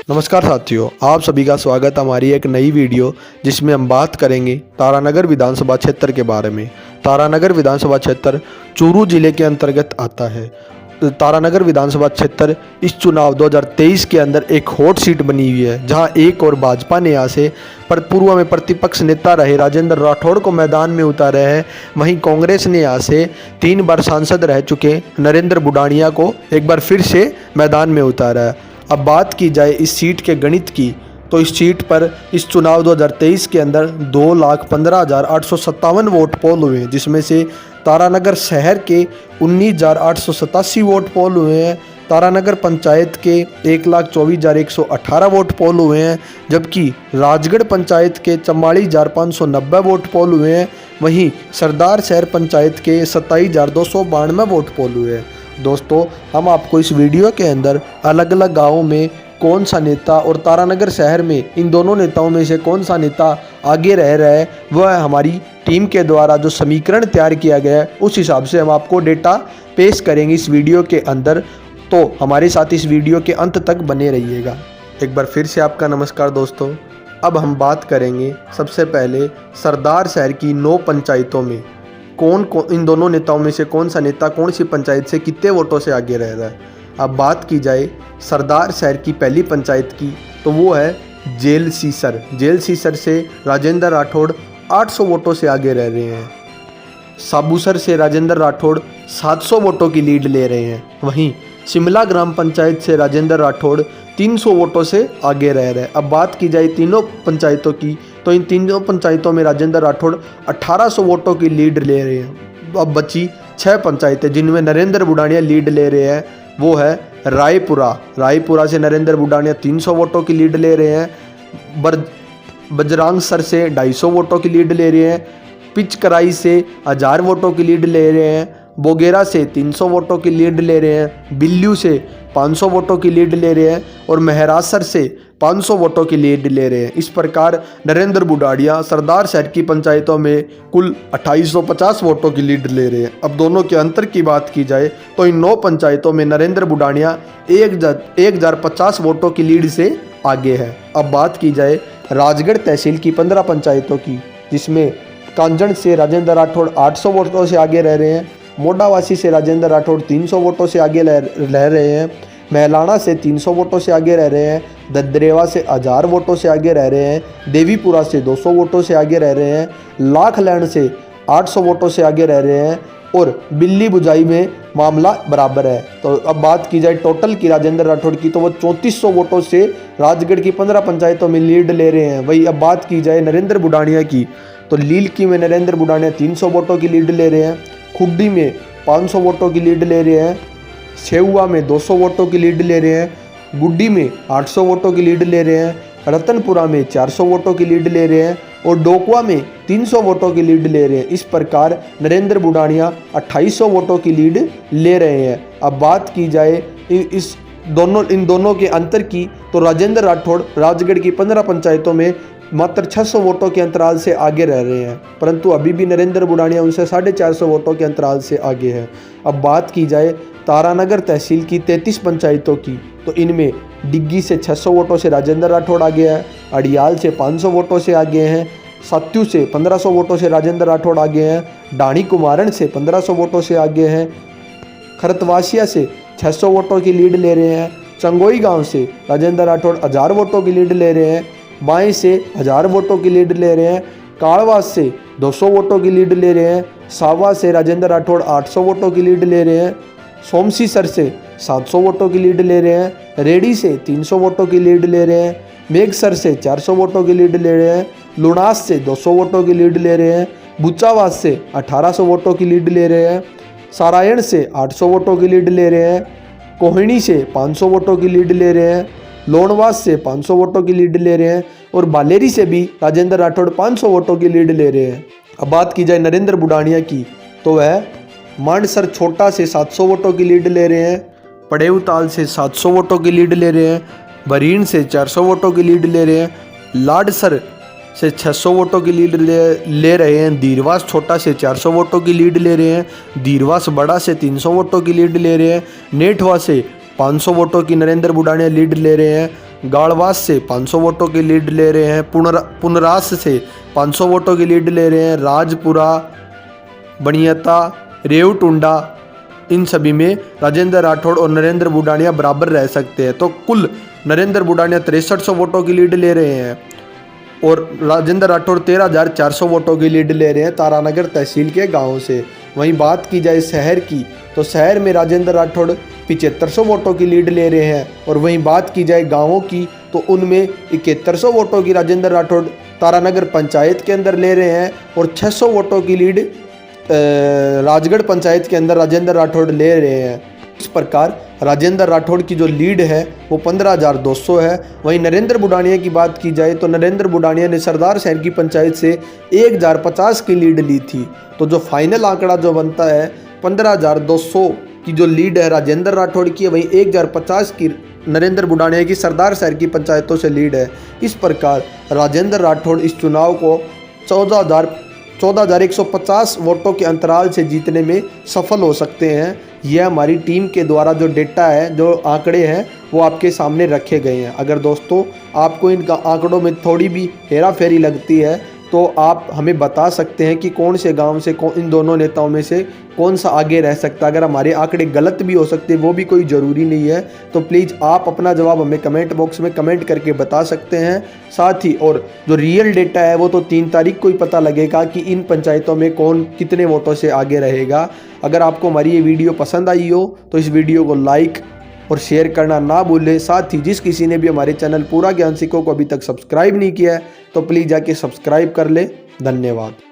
नमस्कार साथियों, आप सभी का स्वागत है हमारी एक नई वीडियो जिसमें हम बात करेंगे तारानगर विधानसभा क्षेत्र के बारे में। तारानगर विधानसभा क्षेत्र चूरू जिले के अंतर्गत आता है। तारानगर विधानसभा क्षेत्र इस चुनाव 2023 के अंदर एक हॉट सीट बनी हुई है, जहां एक और भाजपा ने यहाँ से पूर्व में प्रतिपक्ष नेता रहे राजेंद्र राठौड़ को मैदान में उतारा है। वहीं कांग्रेस ने यहाँ से 3 बार सांसद रह चुके नरेंद्र बुडानिया को एक बार फिर से मैदान में उतारा है। अब बात की जाए इस सीट के गणित की, तो इस सीट पर इस चुनाव 2023 के अंदर 2,15,857 वोट पोल हुए हैं, जिसमें से तारानगर शहर के 19,887 वोट पोल हुए हैं। तारानगर पंचायत के 1,24,118 वोट पोल हुए हैं, जबकि राजगढ़ पंचायत के 44,590 वोट पोल हुए हैं। वहीं सरदार शहर पंचायत के 27,292 वोट पोल हुए हैं। दोस्तों, हम आपको इस वीडियो के अंदर अलग अलग गाँवों में कौन सा नेता और तारानगर शहर में इन दोनों नेताओं में से कौन सा नेता आगे रह रहा है, वह हमारी टीम के द्वारा जो समीकरण तैयार किया गया है उस हिसाब से हम आपको डेटा पेश करेंगे इस वीडियो के अंदर। तो हमारे साथ इस वीडियो के अंत तक बने रहिएगा। एक बार फिर से आपका नमस्कार दोस्तों। अब हम बात करेंगे सबसे पहले सरदार शहर की 9 पंचायतों में कौन इन दोनों नेताओं में से कौन सा नेता कौन सी पंचायत से कितने वोटों से आगे रह रहा है। अब बात की जाए सरदार शहर की पहली पंचायत की, तो वो है जेल सीसर। जेल सीसर से राजेंद्र राठौड़ 800 वोटों से आगे रह रहे हैं। साबूसर से राजेंद्र राठौड़ 700 वोटों की लीड ले रहे हैं। वहीं शिमला ग्राम पंचायत से राजेंद्र राठौड़ 300 वोटों से आगे रह रहे हैं। अब बात की जाए तीनों पंचायतों की, तो इन तीनों पंचायतों में राजेंद्र राठौड़ 1800 वोटों की लीड ले रहे हैं। अब बची 6 पंचायतें जिनमें नरेंद्र बुडानिया लीड ले रहे हैं। वो है रायपुरा से नरेंद्र बुडानिया 300 वोटों की लीड ले रहे हैं। बजरांग सर से 250 वोटों की लीड ले रहे हैं। पिचकराई से 1000 वोटों की लीड ले रहे हैं। बोगेरा से 300 वोटों की लीड ले रहे हैं। बिल्लू से 500 वोटों की लीड ले रहे हैं और महरासर से 500 वोटों की लीड ले रहे हैं। इस प्रकार नरेंद्र बुडानिया सरदार शहर की पंचायतों में कुल 2850 वोटों की लीड ले रहे हैं। अब दोनों के अंतर की बात की जाए तो इन 9 पंचायतों में नरेंद्र बुडानिया 1050 वोटों की लीड से आगे है। अब बात की जाए राजगढ़ तहसील की 15 पंचायतों की, जिसमें कांजण से राजेंद्र राठौड़ 800 वोटों से आगे रह रहे हैं। मोडावासी से राजेंद्र राठौड़ 300 वोटों से आगे रह रहे हैं। महलाना से 300 वोटों से आगे रह रहे हैं। ददरेवा से 1000 वोटों से आगे रह रहे हैं। देवीपुरा से 200 वोटों से आगे रह रहे हैं। लाखलैंड से 800 वोटों से आगे रह रहे हैं और बिल्ली बुजाई में मामला बराबर है। तो अब बात की जाए टोटल की राजेंद्र राठौड़ की, तो वो 3400 वोटों से राजगढ़ की 15 पंचायतों में लीड ले रहे हैं। वही अब बात की जाए नरेंद्र बुडानिया की, तो लीलकी में नरेंद्र बुडानिया 300 वोटों की लीड ले रहे हैं। खुड्डी में 500 वोटों की लीड ले रहे हैं। सेहुआ में 200 वोटों की लीड ले रहे हैं। गुड्डी में 800 वोटों की लीड ले रहे हैं। रतनपुरा में 400 वोटों की लीड ले रहे हैं और डोकवा में 300 वोटों की लीड ले रहे हैं। इस प्रकार नरेंद्र बुडानिया 2800 वोटों की लीड ले रहे हैं। अब बात की जाए इन दोनों के अंतर की, तो राजेंद्र राठौड़ राजगढ़ की 15 पंचायतों में मात्र 600 वोटों के अंतराल से आगे रह रहे हैं, परंतु अभी भी नरेंद्र बुडानिया उनसे 450 वोटों के अंतराल से आगे है। अब बात की जाए तारानगर तहसील की 33 पंचायतों की, तो इनमें डिग्गी से 600 वोटों से राजेंद्र राठौड़ आगे है। अड़ियाल से 500 वोटों से आगे हैं। सात्यू से 1500 वोटों से राजेंद्र राठौड़ आगे हैं। डाणी कुमारन से 1500 वोटों से आगे हैं। खरतवासिया से 600 वोटों की लीड ले रहे हैं। चंगोई गाँव से राजेंद्र राठौड़ 1000 वोटों की लीड ले रहे हैं। बाएं से 1000 वोटों की लीड ले रहे हैं। कालवास से 200 वोटों की लीड ले रहे हैं। सावा से राजेंद्र राठौड़ 800 वोटों की लीड ले रहे हैं। सोमसीसर से 700 वोटों की लीड ले रहे हैं। रेडी से 300 वोटों की लीड ले रहे हैं। मेघसर से 400 वोटों की लीड ले रहे हैं। लुणास से 200 वोटों की लीड ले रहे हैं। बुचावास से 1800 वोटों की लीड ले रहे हैं। सारायण से 800 वोटों की लीड ले रहे हैं। कोहिणी से 500 वोटों की लीड ले रहे हैं। लोणवास से 500 वोटों की लीड ले रहे हैं और बालेरी से भी राजेंद्र राठौड़ 500 वोटों की लीड ले रहे हैं। अब बात की जाए नरेंद्र बुडानिया की, तो वह मांडसर छोटा से 700 वोटों की लीड ले रहे हैं। पड़ेउताल से 700 वोटों की लीड ले रहे हैं। बरीन से 400 वोटों की लीड ले रहे हैं। लाडसर से 600 वोटों की लीड ले रहे हैं। दीरवास छोटा से 400 वोटों की लीड ले रहे हैं। दीरवास बड़ा से 300 वोटों की लीड ले रहे हैं। नेठवा से 500 वोटों की नरेंद्र बुडानिया लीड ले रहे हैं। गाड़वास से 500 वोटों की लीड ले रहे हैं, पुनरास से 500 वोटों की लीड ले रहे हैं, राजपुरा, बनियता, रेवटुंडा, इन सभी में राजेंद्र राठौड़ और नरेंद्र बुडानिया बराबर रह सकते हैं। तो कुल नरेंद्र बुडानिया 6300 वोटों की लीड ले रहे हैं और राजेंद्र राठौड़ 13,400 वोटों की लीड ले रहे हैं तारानगर तहसील के गाँव से। वहीं बात की जाए शहर की तो शहर में राजेंद्र राठौड़ 7500 वोटों की लीड ले रहे हैं और वहीं बात की जाए गाँवों की तो उनमें 7100 वोटों की राजेंद्र राठौड़ तारानगर पंचायत के अंदर ले रहे हैं और 600 वोटों की लीड राजगढ़ पंचायत के अंदर राजेंद्र राठौड़ ले रहे हैं। इस प्रकार राजेंद्र राठौड़ की जो लीड है वो 15,200 है। वहीं नरेंद्र बुडानिया की बात की जाए तो नरेंद्र बुडानिया ने सरदार शहर की पंचायत से 1050 की लीड ली थी। तो जो फाइनल आंकड़ा जो बनता है 15,200 की जो लीड है राजेंद्र राठौड़ की, वहीं 1050 की नरेंद्र बुडानिया की सरदार शहर की पंचायतों से लीड है। इस प्रकार राजेंद्र राठौड़ इस चुनाव को 14,150 वोटों के अंतराल से जीतने में सफल हो सकते हैं। यह हमारी टीम के द्वारा जो डेटा है, जो आंकड़े हैं वो आपके सामने रखे गए हैं। अगर दोस्तों आपको इन आंकड़ों में थोड़ी भी हेरा फेरी लगती है तो आप हमें बता सकते हैं कि कौन से गांव से इन दोनों नेताओं में से कौन सा आगे रह सकता है। अगर हमारे आंकड़े गलत भी हो सकते हैं वो भी कोई ज़रूरी नहीं है। तो प्लीज़ आप अपना जवाब हमें कमेंट बॉक्स में कमेंट करके बता सकते हैं। साथ ही और जो रियल डेटा है वो तो 3 तारीख को ही पता लगेगा कि इन पंचायतों में कौन कितने वोटों से आगे रहेगा। अगर आपको हमारी ये वीडियो पसंद आई हो तो इस वीडियो को लाइक और शेयर करना ना भूलें। साथ ही जिस किसी ने भी हमारे चैनल पूरा ज्ञान सीखो को अभी तक सब्सक्राइब नहीं किया है तो प्लीज़ जाके सब्सक्राइब कर ले। धन्यवाद।